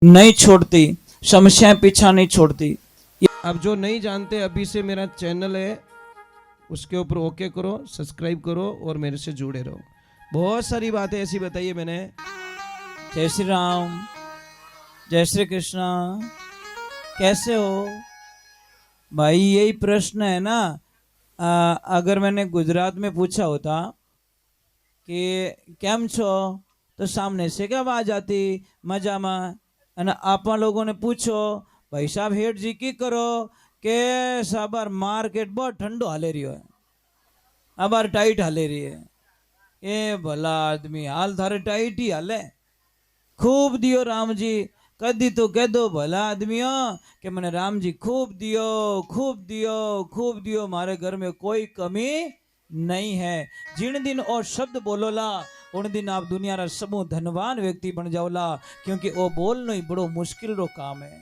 नहीं छोड़ती, समस्याएं पीछा नहीं छोड़ती। अब जो नहीं जानते, अभी से मेरा चैनल है उसके ऊपर ओके करो, सब्सक्राइब करो और मेरे से जुड़े रहो। बहुत सारी बातें ऐसी बताई है मैंने। जय श्री राम, जय श्री कृष्णा। कैसे हो भाई? यही प्रश्न है ना। अगर मैंने गुजरात में पूछा होता कि केम छो, तो सामने से क्या आवाज आती, मजा में। અને આપા લોકોને પૂછો ભાઈ સાહેબ હેઠ જી કી કરો કે સાબાર માર્કેટ બહુ ઠંડો હાલે રહ્યો है, अबार टाइट हाले रही है। ए भला आदमी, हाल थारे टाइट ही हाले। खूब दियो राम जी, कदी तो कह दो भला आदमियों कि मैंने राम जी खूब दियो, खूब दियो, खूब दियो, मारे घर में कोई कमी नहीं है। जिन दिन और शब्द बोलोला उन दिन आप दुनिया रा समूह धनवान व्यक्ति बन जाओला, क्योंकि वो बोलना ही बड़ो मुश्किल रो काम है,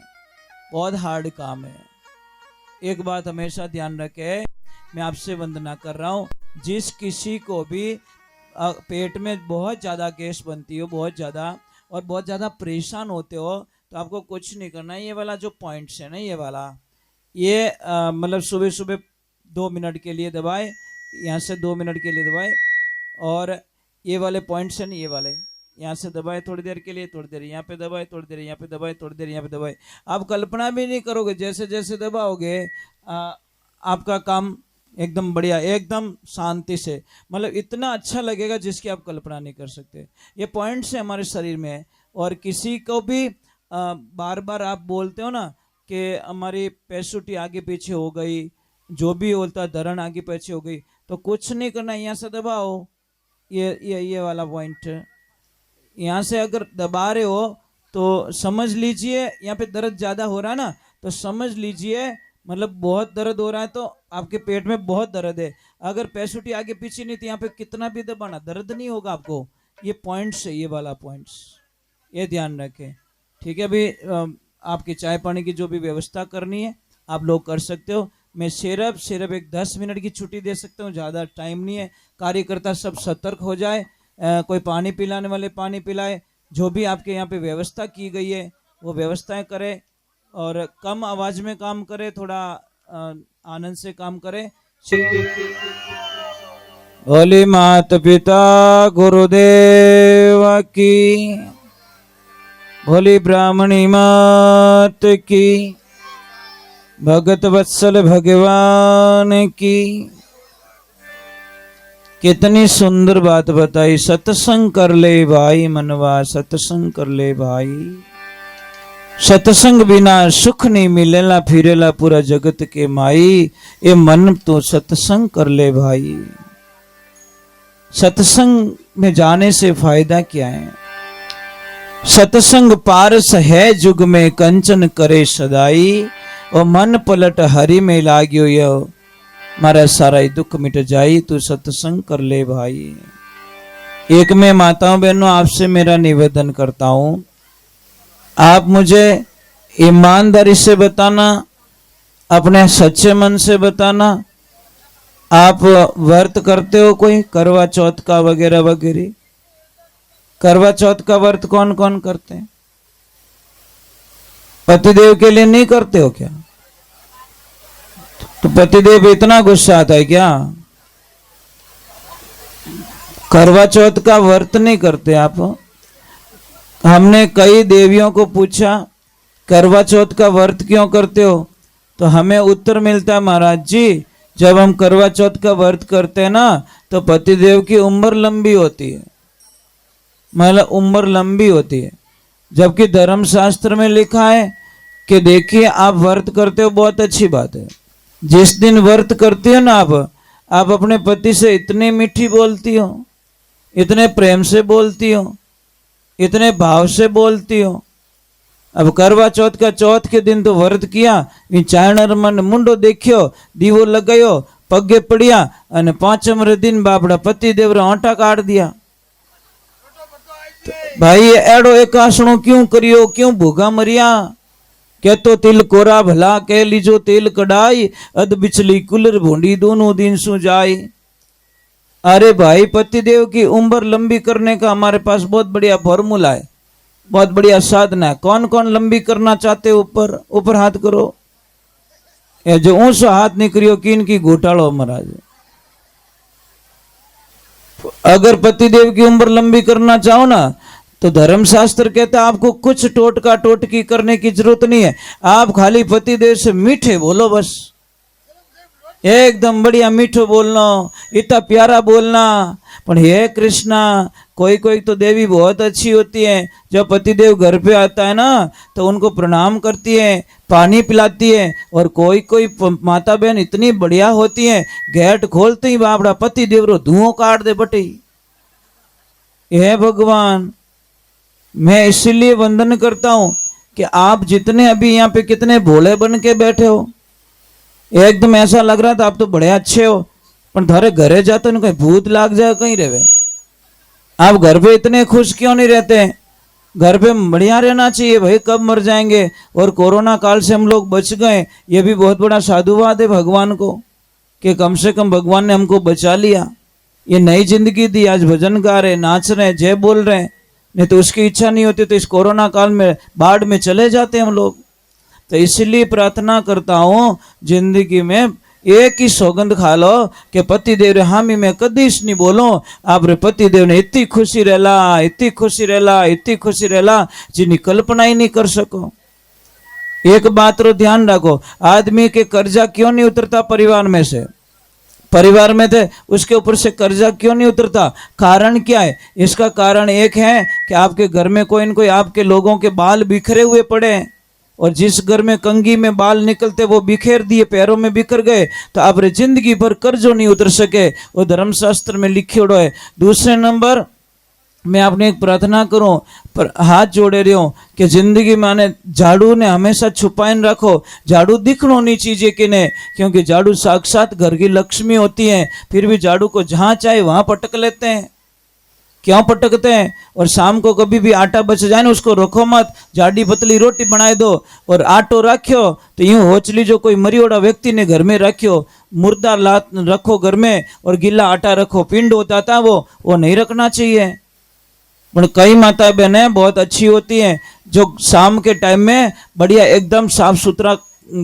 बहुत हार्ड काम है। एक बात हमेशा ध्यान रखे, मैं आपसे वंदना कर रहा हूँ, जिस किसी को भी पेट में बहुत ज़्यादा गैस बनती हो, बहुत ज़्यादा, और बहुत ज़्यादा परेशान होते हो, तो आपको कुछ नहीं करना। ये वाला जो पॉइंट्स है ना, ये वाला, ये मतलब सुबह सुबह 2 मिनट के लिए दबाए, यहाँ से 2 मिनट के लिए दबाए, और ये वाले पॉइंट्स हैं ना, ये वाले यहाँ से दबाए थोड़ी देर के लिए, थोड़ी देर यहाँ पे दबाए, थोड़ी देर यहाँ पे दबाए, थोड़ी देर यहाँ पे दबाए। आप कल्पना भी नहीं करोगे, जैसे जैसे दबाओगे आपका काम एकदम बढ़िया, एकदम शांति से, मतलब इतना अच्छा लगेगा जिसकी आप कल्पना नहीं कर सकते। ये पॉइंट्स है हमारे शरीर में। और किसी को भी बार बार आप बोलते हो ना कि हमारी पैसुटी आगे पीछे हो गई, जो भी बोलता है धरण आगे पीछे हो गई, तो कुछ नहीं करना, यहाँ से दबाओ, ये वाला पॉइंट। यहाँ से अगर दबा रहे हो तो समझ लीजिए यहाँ पे दर्द ज़्यादा हो रहा है ना, तो समझ लीजिए मतलब बहुत दर्द हो रहा है, तो आपके पेट में बहुत दर्द है। अगर पैसुटी आगे पीछे नहीं तो यहाँ पे कितना भी दबाना दर्द नहीं होगा आपको। ये पॉइंट्स है, ये वाला पॉइंट्स, ये ध्यान रखें, ठीक है। अभी आपकी चाय पानी की जो भी व्यवस्था करनी है आप लोग कर सकते हो। मैं सिर्फ एक 10 मिनट की छुट्टी दे सकता हूँ, ज़्यादा टाइम नहीं है। कार्यकर्ता सब सतर्क हो जाए, कोई पानी पिलाने वाले पानी पिलाए, जो भी आपके यहाँ पे व्यवस्था की गई है वो व्यवस्थाएं करें, और कम आवाज में काम करे, थोड़ा आनंद से काम करे। भोली मात पिता गुरुदेव की, भोली ब्राह्मणी मात की, भगत वत्सल भगवान की। कितनी सुंदर बात बताई, सत्संग कर ले भाई मनवा, सत्संग कर ले भाई। सत्संग बिना सुख नहीं मिलेला, फिरेला पूरा जगत के माई। ए मन तो सत्संग कर ले भाई। सत्संग में जाने से फायदा क्या है? सत्संग पारस है जुग में, कंचन करे सदाई। और मन पलट हरि में लाग्यो यो, मारा सारा दुख मिट जाई। तू सत्संग कर ले भाई। एक मैं माताओं बहनों आपसे मेरा निवेदन करता हूं, आप मुझे ईमानदारी से बताना, अपने सच्चे मन से बताना, आप व्रत करते हो कोई, करवा चौथ का वगैरह वगैरह? करवा चौथ का व्रत कौन कौन करते हैं? पतिदेव के लिए नहीं करते हो क्या? तो पतिदेव इतना गुस्सा आता है क्या? करवा चौथ का व्रत नहीं करते आप? हमने कई देवियों को पूछा करवा चौथ का व्रत क्यों करते हो, तो हमें उत्तर मिलता है, महाराज जी जब हम करवा चौथ का व्रत करते हैं ना तो पतिदेव की उम्र लंबी होती है, मतलब उम्र लंबी होती है। जबकि धर्मशास्त्र में लिखा है कि देखिए आप व्रत करते हो, बहुत अच्छी बात है। जिस दिन व्रत करती हो ना आप अपने पति से इतनी मीठी बोलती हो, इतने प्रेम से बोलती हो, इतने भाव से बोलती हो। अब करवा चौथ का चौथ के दिन तो व्रत किया, चायणर मन मुंडो देखियो, दीवो लगायो, पगे पड़िया, અને પાંચમરે दिन बापड़ा पति देवरा आटा काट दिया। भाई एड़ो एक आसणो क्यों करियो, क्यों भूखा मरिया? के तो तिल कोरा भला कह लीजो तेल कढ़ाई, अध बिचली कुलर भूंडी दोनों दिन सु जाई। अरे भाई पतिदेव की उम्र लंबी करने का हमारे पास बहुत बढ़िया फॉर्मूला है। बहुत बढ़िया साधना है। कौन कौन लंबी करना चाहते हो? ऊपर ऊपर हाथ करो। ये जो ऊंचा हाथ नहीं करियो कि इनकी घोटालो महाराज। अगर पतिदेव की उम्र लंबी करना चाहो ना तो धर्मशास्त्र कहता है आपको कुछ टोटका टोटकी करने की जरूरत नहीं है। आप खाली पतिदेव से मीठे बोलो, बस एकदम बढ़िया मीठो बोलना, इतना प्यारा बोलना। पर हे कृष्णा, कोई कोई तो देवी बहुत अच्छी होती है, जब पतिदेव घर पे आता है ना तो उनको प्रणाम करती है, पानी पिलाती है। और कोई कोई माता बहन इतनी बढ़िया होती है, गेट खोलते ही बापड़ा पतिदेव रो धुआं काट दे बटी। हे भगवान, मैं इसलिए वंदन करता हूं कि आप जितने अभी यहाँ पे कितने भोले बन के बैठे हो, एकदम ऐसा लग रहा था आप तो बड़े अच्छे हो, पर थारे घरे जाते ना कहीं भूत लाग जाए कहीं रहे। आप घर पे इतने खुश क्यों नहीं रहते? घर पे बढ़िया रहना चाहिए भाई, कब मर जाएंगे। और कोरोना काल से हम लोग बच गए, ये भी बहुत बड़ा साधुवाद है भगवान को कि कम से कम भगवान ने हमको बचा लिया, ये नई जिंदगी दी। आज भजन गा रहे, नाच रहे, जय बोल रहे, नहीं तो उसकी इच्छा नहीं होती तो इस कोरोना काल में बाढ़ में चले जाते हम लोग। तो इसलिए प्रार्थना करता हूं जिंदगी में एक ही सौगंध खा लो कि पतिदेव रे हामी मैं कदीश नहीं बोलो। आप रे पतिदेव ने इतनी खुशी रहला, इतनी खुशी रहला, इतनी खुशी रहला जिन्हें कल्पना ही नहीं कर सको। एक बात रो ध्यान रखो, आदमी के कर्जा क्यों नहीं उतरता परिवार में से? परिवार में थे उसके ऊपर से कर्जा क्यों नहीं उतरता? कारण क्या है? इसका कारण एक है कि आपके घर में कोई न कोई आपके लोगों के बाल बिखरे हुए पड़े हैं, और जिस घर में कंघी में बाल निकलते वो बिखेर दिए, पैरों में बिखर गए, तो आप रे जिंदगी भर कर्जों नहीं उतर सके, वो धर्मशास्त्र में लिखियोड़ो है। दूसरे नंबर मैं आपने एक प्रार्थना करूं, पर हाथ जोड़े रहो कि जिंदगी में आने झाड़ू ने हमेशा छुपाइन रखो। झाड़ू दिखनो नहीं चाहिए कि ने, क्योंकि झाड़ू साक्षात घर की लक्ष्मी होती है, फिर भी झाड़ू को जहां चाहे वहां पटक लेते हैं। क्यों पटकते हैं? और शाम को कभी भी आटा बच जाए ना उसको रखो मत, जाडी पतली रोटी बनाए दो। और आटो रखो तो यूं होचली जो कोई मरियोड़ा व्यक्ति ने घर में रखो, मुर्दा लात रखो घर में और गीला आटा रखो, पिंड होता था वो नहीं रखना चाहिए। पर कई माता बहनें बहुत अच्छी होती हैं जो शाम के टाइम में बढ़िया एकदम साफ सुथरा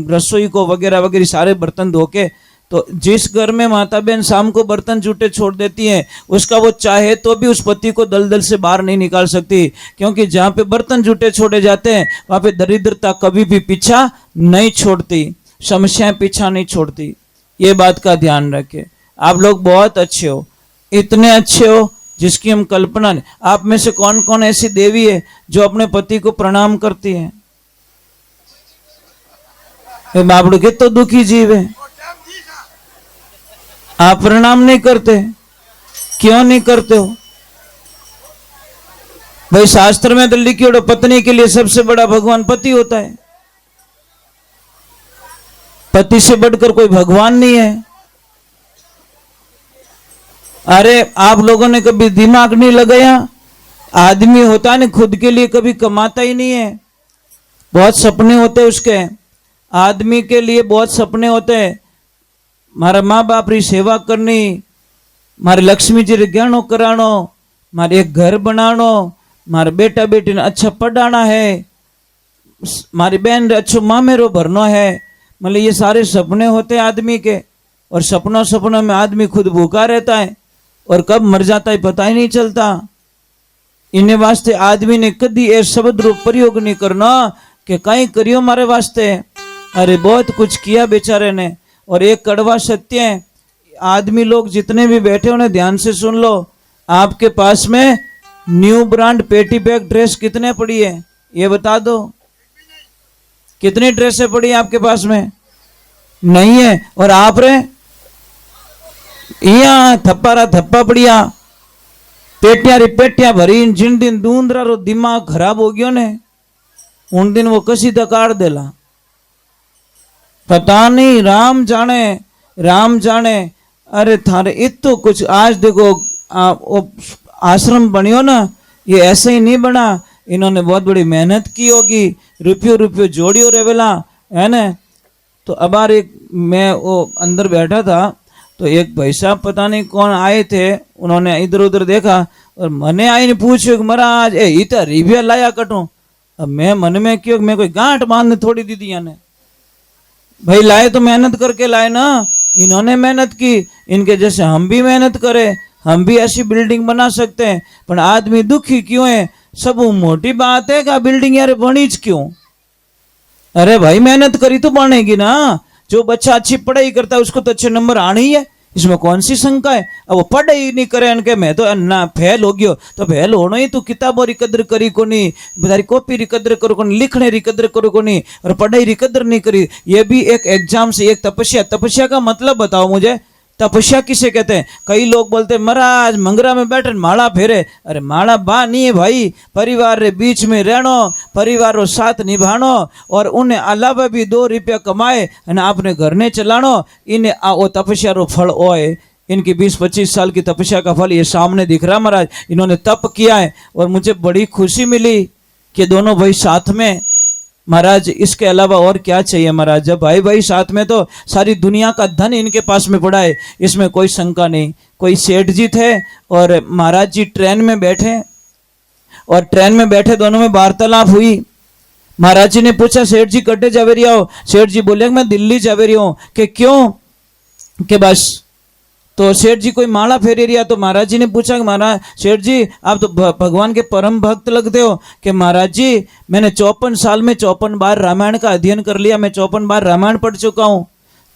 रसोई को वगैरह वगैरह सारे बर्तन धो के, तो जिस घर में माता बहन शाम को बर्तन जूठे छोड़ देती हैं उसका वो चाहे तो भी उस पति को दलदल से बाहर नहीं निकाल सकती, क्योंकि जहाँ पे बर्तन जूठे छोड़े जाते हैं वहाँ पे दरिद्रता कभी भी पीछा नहीं छोड़ती, समस्याएं पीछा नहीं छोड़ती। ये बात का ध्यान रखें। आप लोग बहुत अच्छे हो, इतने अच्छे हो जिसकी हम कल्पना नहीं। आप में से कौन कौन ऐसी देवी है जो अपने पति को प्रणाम करती है? बाबड़ू के तो दुखी जीव है, आप प्रणाम नहीं करते, क्यों नहीं करते हो भाई? शास्त्र में तो लिखियो पत्नी के लिए सबसे बड़ा भगवान पति होता है, पति से बढ़कर कोई भगवान नहीं है। अरे आप लोगों ने कभी दिमाग नहीं लगाया? आदमी होता है ना खुद के लिए कभी कमाता ही नहीं है, बहुत सपने होते हैं उसके, आदमी के लिए बहुत सपने होते हैं। मारा माँ बाप री सेवा करनी, मारे लक्ष्मी जी रे गहनो करानो, मारे एक घर बनानो, मारे बेटा बेटी ने अच्छा पढ़ाना है, मारी बहन रे अच्छो मामेरो भरनो है। मतलब ये सारे सपने होते हैं आदमी के, और सपनों में आदमी खुद भूखा रहता है और कब मर जाता है पता ही नहीं चलता। इन्हें वास्ते आदमी ने कभी ये शब्द रूप प्रयोग नहीं करना कि कहीं करियो मारे वास्ते। अरे बहुत कुछ किया बेचारे ने। और एक कड़वा सत्य है, आदमी लोग जितने भी बैठे उन्हें ध्यान से सुन लो, आपके पास में न्यू ब्रांड पेटी बैग ड्रेस कितने पड़ी है ये बता दो? कितनी ड्रेसें पड़ी है आपके पास में? नहीं है। और आप रे यहाँ थप्पा पड़िया, पेटिया री पेटिया भरी, जिन दिन दूंदरा रो दिमाग खराब हो गयो ने उन दिन वो कसी दकाड़ देला, पता नहीं, राम जाने। अरे थारे इतो कुछ आज देखो आश्रम बनियो ना, ये ऐसे ही नहीं बना, इन्होंने बहुत बड़ी मेहनत की होगी, रुपयो जोड़ियो रेवेला है ना। तो अब एक मैं वो अंदर बैठा था तो एक भाई साहब पता नहीं कौन आए थे, उन्होंने इधर उधर देखा और मने आईने पूछ्યું कि महाराज ए इतना रिव्या लाया कटू। अब मैं मन में क्यों, मैं कोई गांठ बांधने थोड़ी दी दिया ने, भाई लाए तो मेहनत करके लाए ना, इन्होंने मेहनत की, इनके जैसे हम भी मेहनत करें, हम भी ऐसी बिल्डिंग बना सकते हैं। पर आदमी दुखी क्यों है? सब मोटी बात है कि बिल्डिंग यार बनीच क्यों? अरे भाई मेहनत करी तो बनेगी ना। जो बच्चा अच्छी पढ़ाई करता है उसको तो अच्छे नंबर आने ही है, इसमें कौन सी शंका है? अब वो पढ़ाई नहीं करे इनके मैं तो ना फेल हो गयो, तो फेल होना ही, तू किताबों री कदर करी को नहीं, तारी कॉपी री कदर करो को नहीं, लिखने री कदर करो को नहीं, और पढ़ाई री कदर नहीं करी। ये भी एक एग्जाम से एक तपस्या। तपस्या का मतलब बताओ मुझे, तपस्या किसे कहते हैं? कई लोग बोलते हैं महाराज मंगरा में बैठे माला फेरे। अरे माला बा नहीं है भाई, परिवार रे बीच में रहनो, परिवार रो साथ निभानो, और उन्हें अलावा भी 2 रुपया कमाए और आपने घर ने चलानो, इन्हें वो तपस्या रो फल होए। इनकी 20-25 साल की तपस्या का फल ये सामने दिख रहा महाराज। इन्होंने तप किया है और मुझे बड़ी खुशी मिली कि दोनों भाई साथ में। महाराज इसके अलावा और क्या चाहिए महाराज? जब भाई भाई साथ में तो सारी दुनिया का धन इनके पास में पड़ा है, इसमें कोई शंका नहीं। कोई सेठ जी थे और महाराज जी ट्रेन में बैठे, और ट्रेन में बैठे दोनों में वार्तालाप हुई। महाराज जी ने पूछा सेठ जी कटे जावे रही हो? सेठ जी बोले मैं दिल्ली जावे रही हूँ। कि क्यों? कि बस। तो सेठ जी कोई माला फेरे रिया, तो महाराज जी ने पूछा कि महाराज सेठ जी आप तो भगवान के परम भक्त लगते हो। कि महाराज जी मैंने 54 साल में 54 बार रामायण का अध्ययन कर लिया, मैं 54 बार रामायण पढ़ चुका हूँ।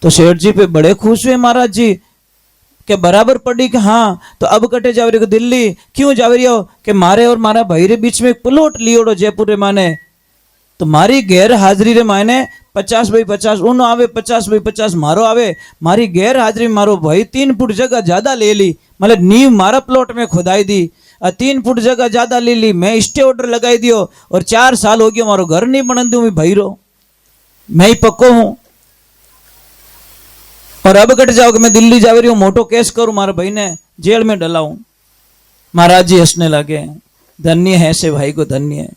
तो सेठ जी पे बड़े खुश हुए महाराज जी कि बराबर पढ़ी। कि हाँ, तो अब कटे जावे रही हो दिल्ली? क्यों जावे रही हो? कि मारे और मारा भाई रे बीच में एक प्लॉट लियोड़ो जयपुर रे माने, तो मारी गैर हाजरी रे मायने 50x50 उन आवे, 50x50 मारो आवे। मारी गैर हाजरी में मारो भाई 3 फुट जगह ज्यादा ले ली, मतलब नींव मारा प्लॉट में खुदाई दी, 3 फुट जगह ज्यादा ले ली, मैं स्टे ऑर्डर लगाई दियो, और 4 साल हो गया मारो घर नहीं बन दूं भाई रो, मैं ही पक्को हूं। और अब कट जाओ कि मैं दिल्ली जा रही हूँ, मोटो केस करूं, मारे भाई ने जेल में डलाऊं। महाराज जी हंसने लगे, धन्य है से भाई को धन्य है।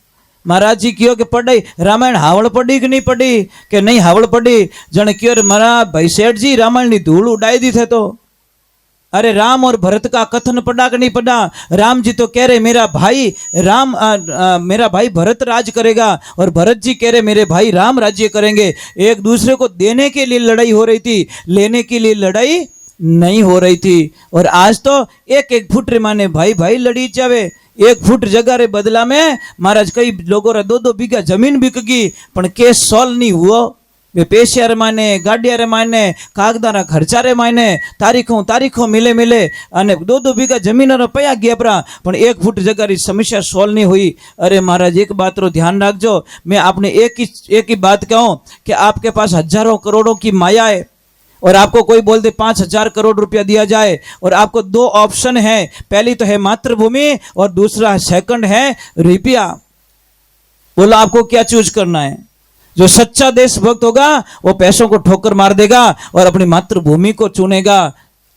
महाराज जी क्यों कि पढ़ी रामायण हावड़ पढ़ी कि नहीं पढ़ी? कि नहीं हावड़ पढ़ी। जने क्यों रे महाराज भाई सेठ जी रामायण की धूल उड़ाई दी थे। तो अरे राम और भरत का कथन पढ़ा कि नहीं पढ़ा? राम जी तो कह रहे मेरा भाई राम मेरा भाई भरत राज करेगा, और भरत जी कह रहे मेरे भाई राम राज्य करेंगे। एक दूसरे को देने के लिए लड़ाई हो रही थी, लेने के लिए लड़ाई नहीं हो रही थी। और आज तो 1-1 फुट रे माने भाई भाई लड़ी जावे। 1 फुट जगह रे बदला में महाराज कई लोगों रे 2-2 बीघा जमीन बिक गई, पण केस सॉल्व नहीं हुआ। वे पैसा रे माने, गाड़िया रे माने, कागदारा खर्चा रे माने, तारीखों मिले मिले अने 2-2 बीघा जमीन रो पया गया परा, पण 1 फुट जगह री समस्या सॉल्व नहीं हुई। अरे महाराज एक बात रो ध्यान रखजो, मैं आपने एक ही बात कहूं कि आपके पास हजारों करोड़ों की माया है, और आपको कोई बोल दे 5,000 करोड़ रुपया दिया जाए, और आपको 2 ऑप्शन है, पहली तो है मातृभूमि और दूसरा सेकंड है रुपया। बोलो आपको क्या चूज करना है? जो सच्चा देशभक्त होगा वो पैसों को ठोकर मार देगा और अपनी मातृभूमि को चुनेगा,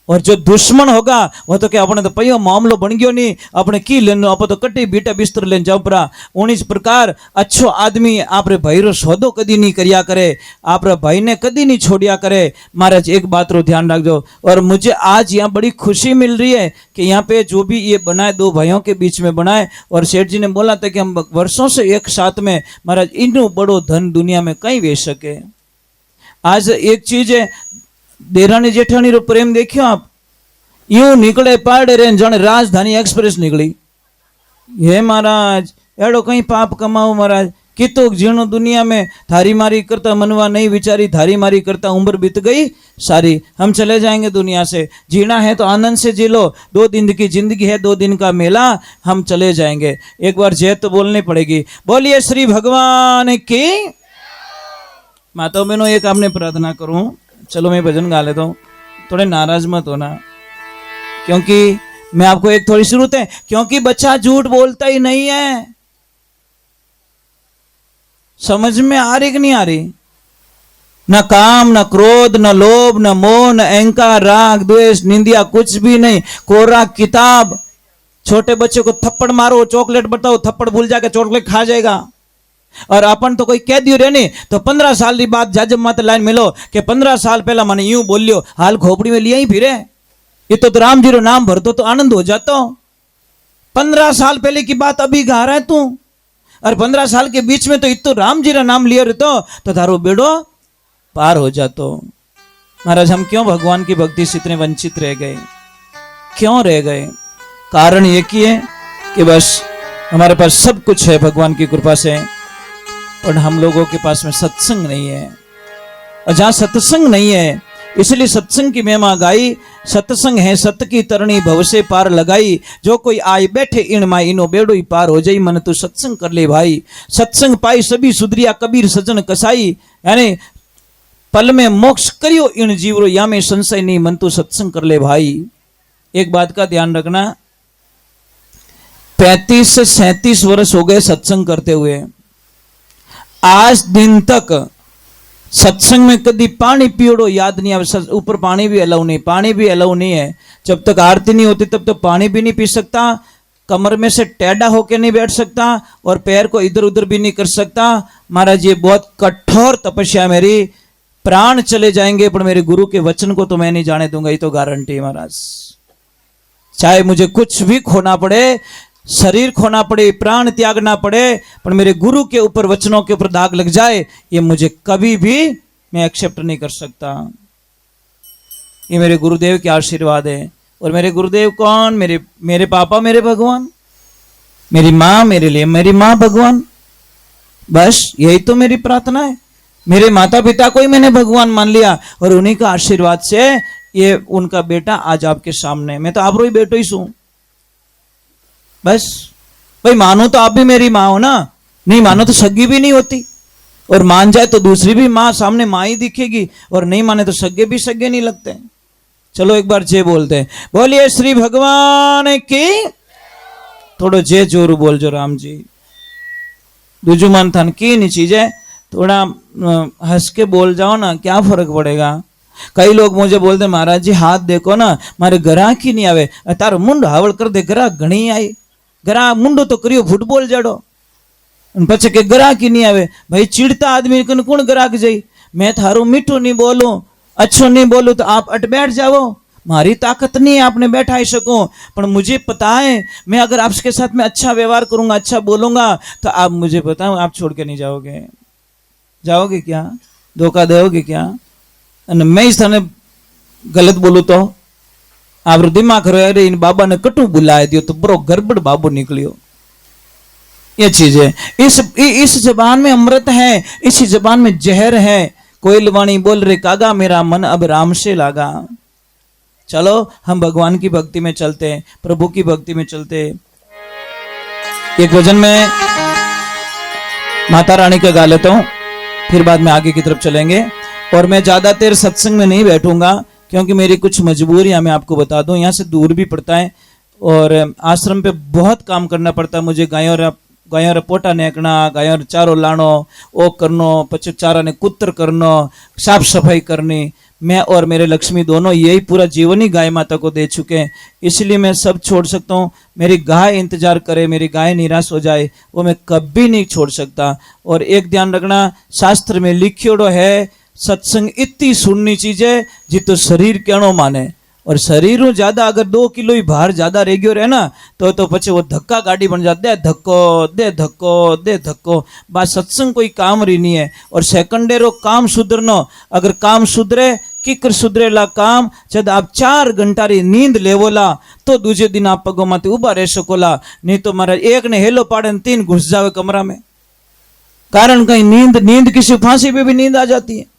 और जो दुश्मन होगा वो तो क्या अपने तो पयो मामलो बन गयो नहीं, अपने की लेनो आप तो कटी बीटा बिस्तर लेन जाओ परा। उन्हीं प्रकार अच्छो आदमी आपरे भाई रो सौदो कदी नहीं करिया करे, आपरे भाई ने कदी नहीं छोड़िया करे। महाराज एक बात रो ध्यान रखजो। और मुझे आज यहाँ बड़ी खुशी मिल रही है कि यहाँ पे जो भी ये बनाए 2 भाइयों के बीच में बनाए, और सेठ जी ने बोला था कि हम वर्षों से एक साथ में, महाराज इनो बड़ो धन दुनिया में कहीं वेच सके। आज एक चीज है, देरानी जेठानी रो प्रेम देखियो आप, यूं निकले पाड़े रे जण राजधानी एक्सप्रेस निकली। ये महाराज एड़ो कहीं पाप कमाओ महाराज, कितो जीणो दुनिया में, थारी मारी करता मनवा नहीं विचारी, थारी मारी करता उम्र बीत गई सारी। हम चले जाएंगे दुनिया से, जीना है तो आनंद से जी लो, 2 दिन की जिंदगी है, 2 दिन का मेला, हम चले जाएंगे। एक बार जय तो बोलनी पड़ेगी। बोलिए श्री भगवान की। माताओं बहनों एक आपने प्रार्थना करूं, चलो मैं भजन गा लेता हूँ, थोड़े नाराज मत होना, क्योंकि मैं आपको एक थोड़ी जरूरत है, क्योंकि बच्चा झूठ बोलता ही नहीं है। समझ में आ रही कि नहीं आ रही? न काम, न क्रोध, न लोभ, न मोह, न अहंकार, राग, द्वेष, निंदिया, कुछ भी नहीं, कोरा किताब। छोटे बच्चे को थप्पड़ मारो, चॉकलेट बताओ, थप्पड़ भूल जाके चॉकलेट खा जाएगा। और अपन तो कोई कह दियो रे नहीं तो 15 साल की बात जाजब मत लाइन मिलो कि 15 साल पहला मैंने यूं बोलियो हाल खोपड़ी में लिया ही फिरे ये तो राम जी रो नाम भर दो तो आनंद हो जाता। 15 साल पहले की बात अभी गा रहा है तू और 15 साल के बीच में तो इतो राम जी रा नाम लिया रहतो तो थारो बेड़ो पार हो जातो। महाराज हम क्यों भगवान की भक्ति से इतने वंचित रह गए, क्यों रह गए? कारण ये कि है कि बस हमारे पास सब कुछ है भगवान की कृपा से, पर हम लोगों के पास में सत्संग नहीं है। और जहां सत्संग नहीं है इसलिए सत्संग की महिमा गाई। सत्संग है सत्य की तरणी भव से पार लगाई, जो कोई आए बैठे इन माई इनो बेड़ो ही पार हो जाई। मन तू सत्संग कर ले भाई, सत्संग पाई सभी सुधरिया कबीर सजन कसाई। यानी पल में मोक्ष करियो इन जीवरो या में संशय नहीं, मन तू सत्संग कर ले भाई। एक बात का ध्यान रखना, 35 से 37 वर्ष हो गए सत्संग करते हुए, आज दिन तक सत्संग में कभी पानी पियोड़ो याद नहीं आवे। ऊपर पानी भी अलाउ नहीं, पानी भी अलाउ नहीं है। जब तक आरती नहीं होती तब तक पानी भी नहीं पी सकता, कमर में से टेढ़ा होकर नहीं बैठ सकता और पैर को इधर उधर भी नहीं कर सकता। महाराज ये बहुत कठोर तपस्या, मेरी प्राण चले जाएंगे पर मेरे गुरु के वचन को तो मैं नहीं जाने दूंगा, ये तो गारंटी है महाराज। चाहे मुझे कुछ भी खोना पड़े, शरीर खोना पड़े, प्राण त्यागना पड़े, पर मेरे गुरु के ऊपर वचनों के ऊपर दाग लग जाए ये मुझे कभी भी मैं एक्सेप्ट नहीं कर सकता। ये मेरे गुरुदेव के आशीर्वाद है। और मेरे गुरुदेव कौन? मेरे पापा, मेरे भगवान, मेरी माँ, मेरे लिए मेरी माँ भगवान। बस यही तो मेरी प्रार्थना है। मेरे माता पिता को ही मैंने भगवान मान लिया और उन्हीं का आशीर्वाद से ये उनका बेटा आज आपके सामने। मैं तो आप रो ही बेटो ही सू। बस भाई मानो तो आप भी मेरी माँ हो ना, नहीं मानो तो सगी भी नहीं होती, और मान जाए तो दूसरी भी माँ सामने माँ ही दिखेगी, और नहीं माने तो सगे भी सगे नहीं लगते। चलो एक बार जय बोलते हैं, बोलिए श्री भगवान की। थोड़ा जय जोरू बोल जो राम जी। दूजू मन थन की नहीं चीजें, थोड़ा हंस के बोल जाओ ना, क्या फर्क पड़ेगा। कई लोग मुझे बोलते महाराज जी हाथ देखो ना मारे ग्राहक ही नहीं आवे, तारो मुंड हावड़ कर दे ग्राहक घणी आई। ग्राहक मुंडो तो करियो फुटबॉल जड़ो पछे के ग्राहक ही नहीं आवे। भाई चिड़ता आदमी कन कौन ग्राहक जाई। मैं थारो मीठो नहीं बोलूं, अच्छो नहीं बोलूं तो आप अट बैठ जाओ। मारी ताकत नहीं है आपने बैठा ही सको, पर मुझे पता है मैं अगर आपके साथ में अच्छा व्यवहार करूंगा, अच्छा बोलूंगा तो आप मुझे पता है आप छोड़ के नहीं जाओगे। जाओगे क्या? धोखा दोगे क्या? मैं इस थाने गलत बोलू तो आप दिमाग करो अरे इन बाबा ने कटू बुलाए दियो तो बरो गड़बड़ बाबू निकलियो। ये चीज है। इस जबान में अमृत है, इसी जबान में जहर है। कोयल वाणी बोल रे कागा मेरा मन अब राम से लागा। चलो हम भगवान की भक्ति में चलते हैं, प्रभु की भक्ति में चलते हैं। एक भजन में माता रानी का गा लेता हूं, फिर बाद में आगे की तरफ चलेंगे। और मैं ज्यादा देर सत्संग में नहीं बैठूंगा क्योंकि मेरी कुछ मजबूरियां मैं आपको बता दूं, यहाँ से दूर भी पड़ता है और आश्रम पे बहुत काम करना पड़ता है मुझे। गायों पोटा नेकना, गायों चारो लानो, ओ करनो, पछ चारा ने कुत्र करनो, साफ सफाई करनी। मैं और मेरे लक्ष्मी दोनों यही पूरा जीवन ही गाय माता को दे चुके हैं, इसलिए मैं सब छोड़ सकता हूँ। मेरी गाय इंतजार करे, मेरी गाय निराश हो जाए वो मैं कभी नहीं छोड़ सकता। और एक ध्यान रखना, शास्त्र में लिखियोड़ो है सत्संग इतनी सुननी चीज है जी तो शरीर कहनो माने। और शरीर ज्यादा अगर 2 किलो ही भार ज्यादा रह गयो रहे ना तो पछे वो धक्का गाड़ी बन जाता है, धक्को दे धक्को दे धक्को। बात सत्संग कोई काम रही नहीं है। और सेकंडेरो काम सुधरनो, अगर काम सुधरे किकर सुधरेला काम। जब आप 4 घंटा री नींद लेवोला तो दूजे दिन आप पगों माथे उभा रह सकोला, नहीं तो मारा एक ने हेलो पाड़े 3 घुस जावे कमरा में। कारण कहीं नींद किसी फांसी पे भी नींद आ जाती है।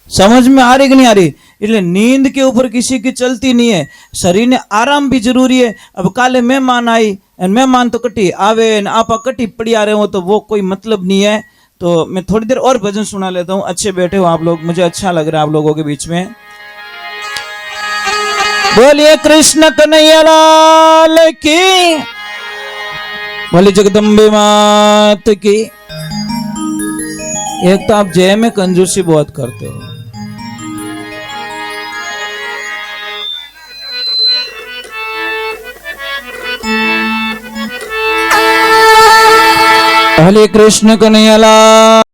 समझ में आ रही कि नहीं आ रही? इसलिए नींद के ऊपर किसी की चलती नहीं है। शरीर ने आराम भी जरूरी है। अब काले मेहमान आई, मेहमान तो कटी आवे आपा कटी पड़ी आ रहे हो तो वो कोई मतलब नहीं है। तो मैं थोड़ी देर और भजन सुना लेता हूँ। अच्छे बैठे हो आप लोग, मुझे अच्छा लग रहा है आप लोगों के बीच में। बोलिए कृष्ण कन्हैया लाल की, बोलिए जगदम्बे मात की। एक तो आप जय में कंजूसी बहुत करते हो। बोले कृष्ण कन्हैया लाल।